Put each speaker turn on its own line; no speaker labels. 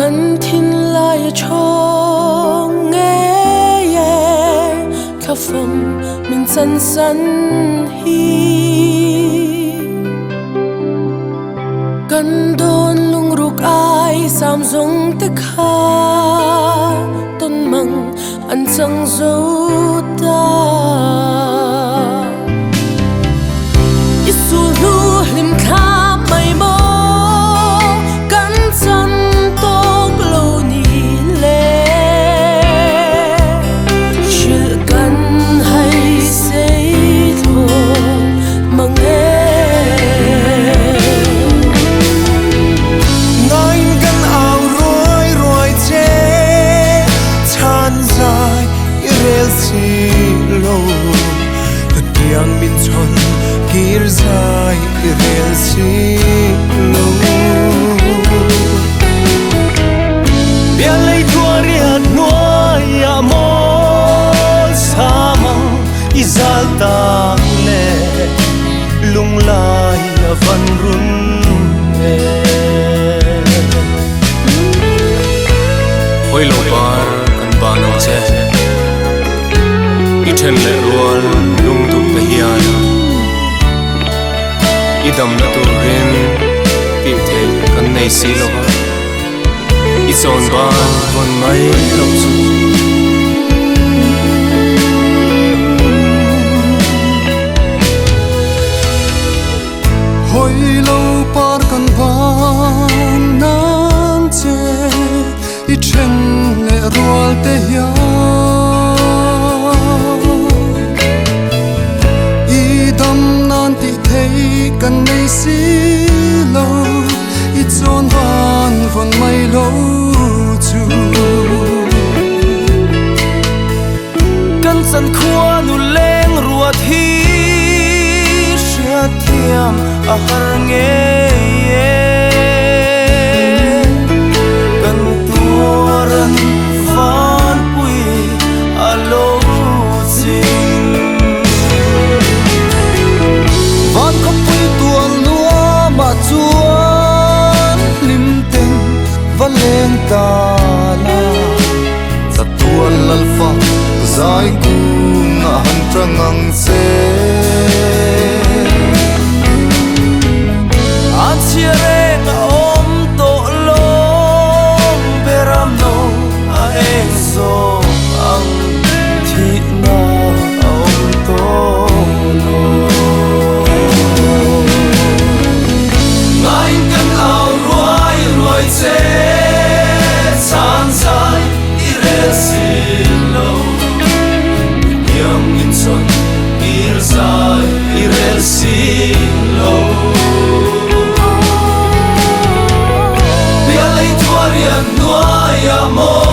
gần thiên lai cho nghe khắp phòng mình sân sân hi gần đôn lung rục ai sam dung tích ha tôn măng anh chẳng dấu ta Isu lu lim kha mai mo kan chan tok lo ni le shil kan hai sei tho mange
ngain kan au roi roi che chan zai irel si lo tiang min chon kir zai irel si lo bia lei tua riat noi amor sama izal ta le lung lai van run
hoi lo par kan ba no che I then le rual lung tu te hian idam na tu rin pi the kan nei si lo I zon ban von mai lo su
hoi lo par kan ba nang che I then le rual te hian kan nei si lo I chon van von mai lo chu kan san khua nu leng ruat hi shat thiam a har nge kan tuaran van pui a lo sing van khop chuan lim ten valeng ta la sa tuan lalfa zai ku na han trangang se a chiare na om to long beram no a eso ang thi na om to lo che san sai irel si lo yang in son ir sai irel si lo bia lei tuaria noia mo